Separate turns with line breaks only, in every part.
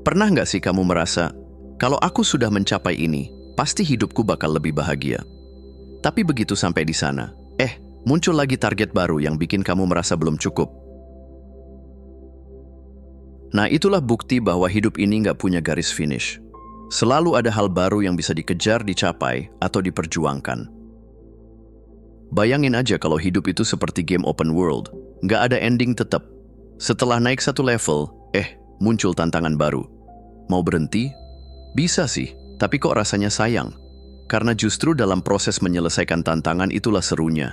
Pernah nggak sih kamu merasa, kalau aku sudah mencapai ini, pasti hidupku bakal lebih bahagia. Tapi begitu sampai di sana, muncul lagi target baru yang bikin kamu merasa belum cukup. Nah, itulah bukti bahwa hidup ini nggak punya garis finish. Selalu ada hal baru yang bisa dikejar, dicapai, atau diperjuangkan. Bayangin aja kalau hidup itu seperti game open world, nggak ada ending tetap. Setelah naik satu level, muncul tantangan baru. Mau berhenti? Bisa sih, tapi kok rasanya sayang? Karena justru dalam proses menyelesaikan tantangan itulah serunya.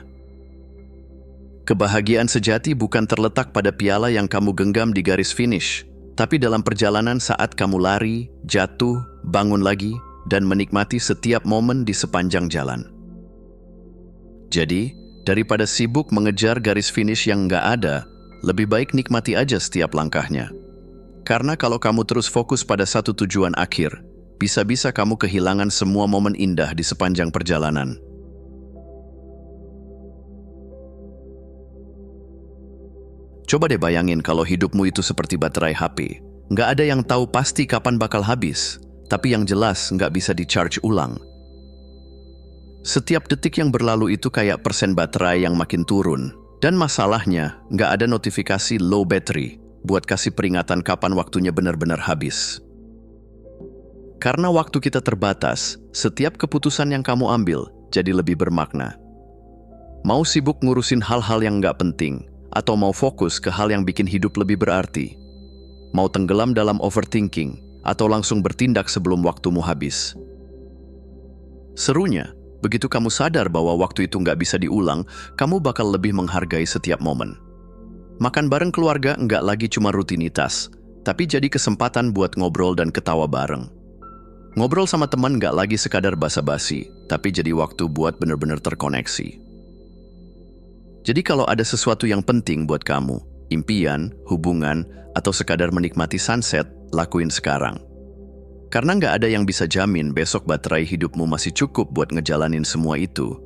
Kebahagiaan sejati bukan terletak pada piala yang kamu genggam di garis finish, tapi dalam perjalanan saat kamu lari, jatuh, bangun lagi, dan menikmati setiap momen di sepanjang jalan. Jadi, daripada sibuk mengejar garis finish yang nggak ada, lebih baik nikmati aja setiap langkahnya. Karena kalau kamu terus fokus pada satu tujuan akhir, bisa-bisa kamu kehilangan semua momen indah di sepanjang perjalanan. Coba deh bayangin kalau hidupmu itu seperti baterai HP. Nggak ada yang tahu pasti kapan bakal habis, tapi yang jelas nggak bisa di-charge ulang. Setiap detik yang berlalu itu kayak persen baterai yang makin turun. Dan masalahnya, nggak ada notifikasi low battery buat kasih peringatan kapan waktunya benar-benar habis. Karena waktu kita terbatas, setiap keputusan yang kamu ambil jadi lebih bermakna. Mau sibuk ngurusin hal-hal yang nggak penting, atau mau fokus ke hal yang bikin hidup lebih berarti? Mau tenggelam dalam overthinking, atau langsung bertindak sebelum waktumu habis? Serunya, begitu kamu sadar bahwa waktu itu nggak bisa diulang, kamu bakal lebih menghargai setiap momen. Makan bareng keluarga nggak lagi cuma rutinitas, tapi jadi kesempatan buat ngobrol dan ketawa bareng. Ngobrol sama teman nggak lagi sekadar basa-basi, tapi jadi waktu buat benar-benar terkoneksi. Jadi kalau ada sesuatu yang penting buat kamu, impian, hubungan, atau sekadar menikmati sunset, lakuin sekarang. Karena nggak ada yang bisa jamin besok baterai hidupmu masih cukup buat ngejalanin semua itu.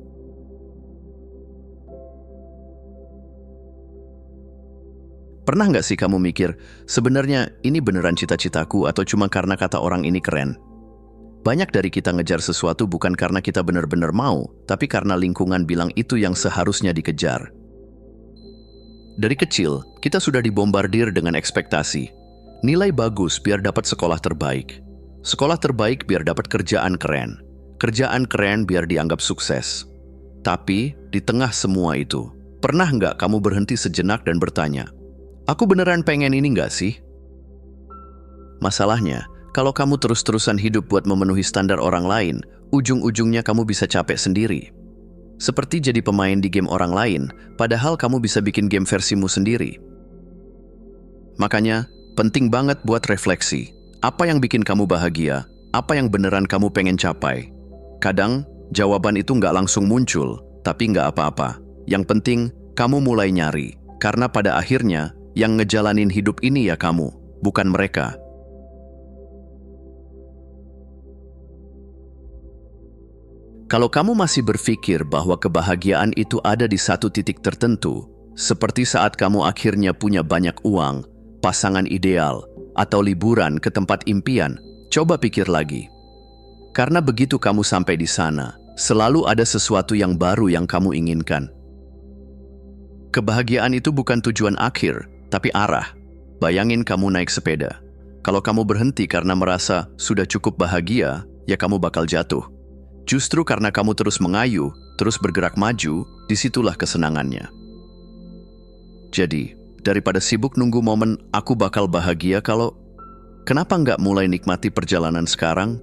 Pernah nggak sih kamu mikir, sebenarnya ini beneran cita-citaku atau cuma karena kata orang ini keren? Banyak dari kita ngejar sesuatu bukan karena kita benar-benar mau, tapi karena lingkungan bilang itu yang seharusnya dikejar. Dari kecil, kita sudah dibombardir dengan ekspektasi. Nilai bagus biar dapat sekolah terbaik. Sekolah terbaik biar dapat kerjaan keren. Kerjaan keren biar dianggap sukses. Tapi, di tengah semua itu, pernah nggak kamu berhenti sejenak dan bertanya, aku beneran pengen ini nggak sih? Masalahnya, kalau kamu terus-terusan hidup buat memenuhi standar orang lain, ujung-ujungnya kamu bisa capek sendiri. Seperti jadi pemain di game orang lain, padahal kamu bisa bikin game versimu sendiri. Makanya, penting banget buat refleksi. Apa yang bikin kamu bahagia? Apa yang beneran kamu pengen capai? Kadang, jawaban itu nggak langsung muncul, tapi nggak apa-apa. Yang penting, kamu mulai nyari. Karena pada akhirnya, yang ngejalanin hidup ini ya kamu, bukan mereka. Kalau kamu masih berpikir bahwa kebahagiaan itu ada di satu titik tertentu, seperti saat kamu akhirnya punya banyak uang, pasangan ideal, atau liburan ke tempat impian, coba pikir lagi. Karena begitu kamu sampai di sana, selalu ada sesuatu yang baru yang kamu inginkan. Kebahagiaan itu bukan tujuan akhir, tapi arah. Bayangin kamu naik sepeda. Kalau kamu berhenti karena merasa sudah cukup bahagia, ya kamu bakal jatuh. Justru karena kamu terus mengayuh, terus bergerak maju, disitulah kesenangannya. Jadi, daripada sibuk nunggu momen aku bakal bahagia kenapa nggak mulai nikmati perjalanan sekarang?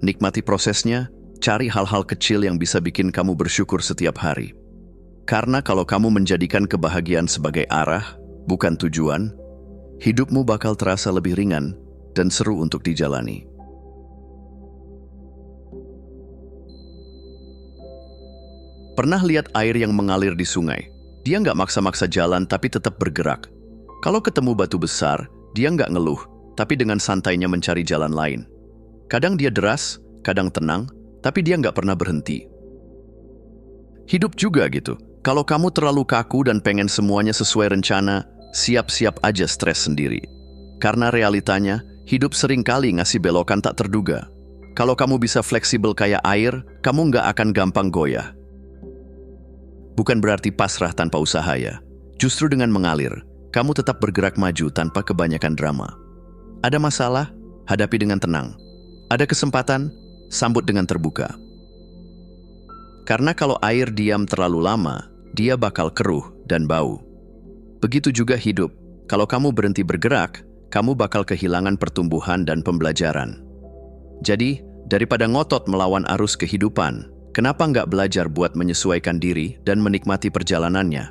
Nikmati prosesnya, cari hal-hal kecil yang bisa bikin kamu bersyukur setiap hari. Karena kalau kamu menjadikan kebahagiaan sebagai arah, bukan tujuan, hidupmu bakal terasa lebih ringan dan seru untuk dijalani. Pernah lihat air yang mengalir di sungai? Dia nggak maksa-maksa jalan tapi tetap bergerak. Kalau ketemu batu besar, dia nggak ngeluh, tapi dengan santainya mencari jalan lain. Kadang dia deras, kadang tenang, tapi dia nggak pernah berhenti. Hidup juga gitu. Kalau kamu terlalu kaku dan pengen semuanya sesuai rencana, siap-siap aja stres sendiri. Karena realitanya, hidup seringkali ngasih belokan tak terduga. Kalau kamu bisa fleksibel kayak air, kamu nggak akan gampang goyah. Bukan berarti pasrah tanpa usaha ya. Justru dengan mengalir, kamu tetap bergerak maju tanpa kebanyakan drama. Ada masalah, hadapi dengan tenang. Ada kesempatan, sambut dengan terbuka. Karena kalau air diam terlalu lama, dia bakal keruh dan bau. Begitu juga hidup. Kalau kamu berhenti bergerak, kamu bakal kehilangan pertumbuhan dan pembelajaran. Jadi, daripada ngotot melawan arus kehidupan, kenapa nggak belajar buat menyesuaikan diri dan menikmati perjalanannya?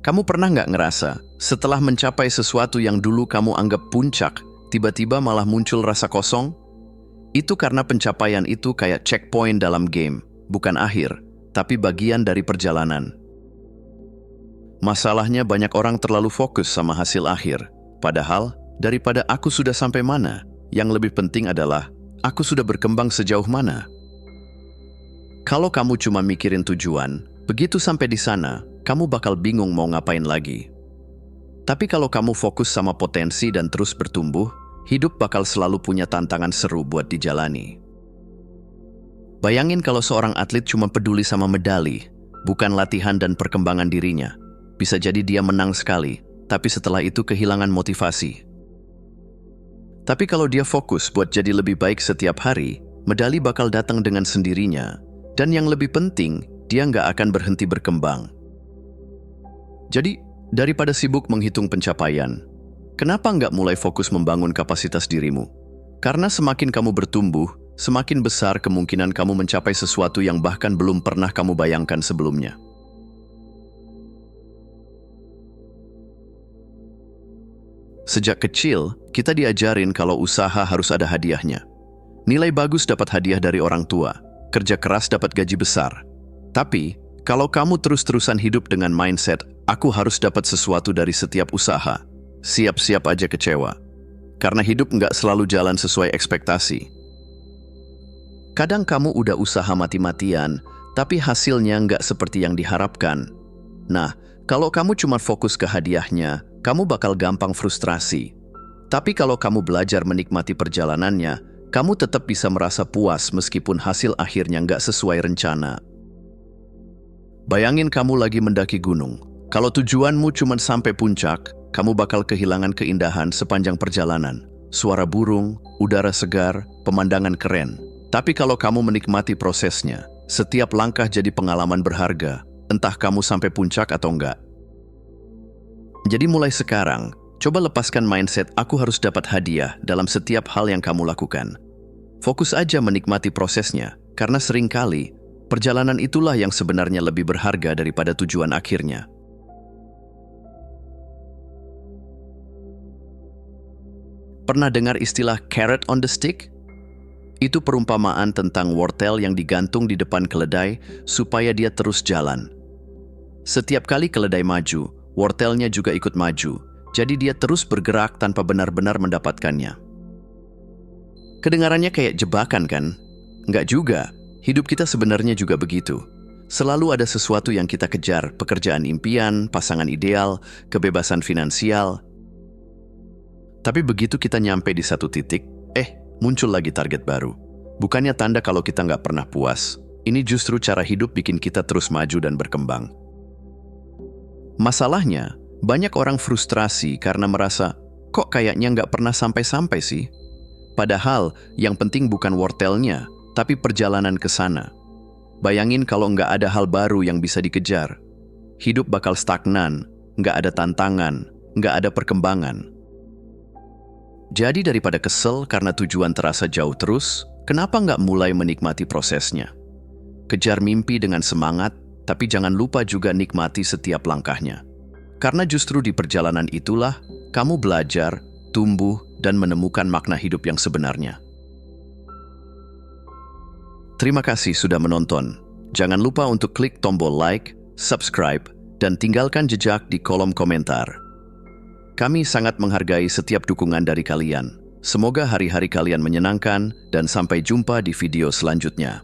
Kamu pernah nggak ngerasa, setelah mencapai sesuatu yang dulu kamu anggap puncak, tiba-tiba malah muncul rasa kosong? Itu karena pencapaian itu kayak checkpoint dalam game, bukan akhir, tapi bagian dari perjalanan. Masalahnya banyak orang terlalu fokus sama hasil akhir, padahal daripada aku sudah sampai mana, yang lebih penting adalah aku sudah berkembang sejauh mana. Kalau kamu cuma mikirin tujuan, begitu sampai di sana, kamu bakal bingung mau ngapain lagi. Tapi kalau kamu fokus sama potensi dan terus bertumbuh, hidup bakal selalu punya tantangan seru buat dijalani. Bayangin kalau seorang atlet cuma peduli sama medali, bukan latihan dan perkembangan dirinya. Bisa jadi dia menang sekali, tapi setelah itu kehilangan motivasi. Tapi kalau dia fokus buat jadi lebih baik setiap hari, medali bakal datang dengan sendirinya. Dan yang lebih penting, dia nggak akan berhenti berkembang. Jadi, daripada sibuk menghitung pencapaian, kenapa nggak mulai fokus membangun kapasitas dirimu? Karena semakin kamu bertumbuh, semakin besar kemungkinan kamu mencapai sesuatu yang bahkan belum pernah kamu bayangkan sebelumnya. Sejak kecil, kita diajarin kalau usaha harus ada hadiahnya. Nilai bagus dapat hadiah dari orang tua, kerja keras dapat gaji besar. Tapi, kalau kamu terus-terusan hidup dengan mindset, aku harus dapat sesuatu dari setiap usaha, siap-siap aja kecewa. Karena hidup nggak selalu jalan sesuai ekspektasi. Kadang kamu udah usaha mati-matian, tapi hasilnya nggak seperti yang diharapkan. Nah, kalau kamu cuma fokus ke hadiahnya, kamu bakal gampang frustrasi. Tapi kalau kamu belajar menikmati perjalanannya, kamu tetap bisa merasa puas meskipun hasil akhirnya nggak sesuai rencana. Bayangin kamu lagi mendaki gunung. Kalau tujuanmu cuma sampai puncak, kamu bakal kehilangan keindahan sepanjang perjalanan. Suara burung, udara segar, pemandangan keren. Tapi kalau kamu menikmati prosesnya, setiap langkah jadi pengalaman berharga, entah kamu sampai puncak atau enggak. Jadi mulai sekarang, coba lepaskan mindset aku harus dapat hadiah dalam setiap hal yang kamu lakukan. Fokus aja menikmati prosesnya, karena seringkali perjalanan itulah yang sebenarnya lebih berharga daripada tujuan akhirnya. Pernah dengar istilah carrot on the stick? Itu perumpamaan tentang wortel yang digantung di depan keledai supaya dia terus jalan. Setiap kali keledai maju, wortelnya juga ikut maju, jadi dia terus bergerak tanpa benar-benar mendapatkannya. Kedengarannya kayak jebakan kan? Nggak juga. Hidup kita sebenarnya juga begitu. Selalu ada sesuatu yang kita kejar, pekerjaan impian, pasangan ideal, kebebasan finansial. Tapi begitu kita nyampe di satu titik, muncul lagi target baru. Bukannya tanda kalau kita nggak pernah puas. Ini justru cara hidup bikin kita terus maju dan berkembang. Masalahnya, banyak orang frustrasi karena merasa, kok kayaknya nggak pernah sampai-sampai sih? Padahal, yang penting bukan wortelnya, tapi perjalanan ke sana. Bayangin kalau nggak ada hal baru yang bisa dikejar. Hidup bakal stagnan, nggak ada tantangan, nggak ada perkembangan. Jadi daripada kesel karena tujuan terasa jauh terus, kenapa nggak mulai menikmati prosesnya? Kejar mimpi dengan semangat, tapi jangan lupa juga nikmati setiap langkahnya. Karena justru di perjalanan itulah, kamu belajar, tumbuh, dan menemukan makna hidup yang sebenarnya. Terima kasih sudah menonton. Jangan lupa untuk klik tombol like, subscribe, dan tinggalkan jejak di kolom komentar. Kami sangat menghargai setiap dukungan dari kalian. Semoga hari-hari kalian menyenangkan dan sampai jumpa di video selanjutnya.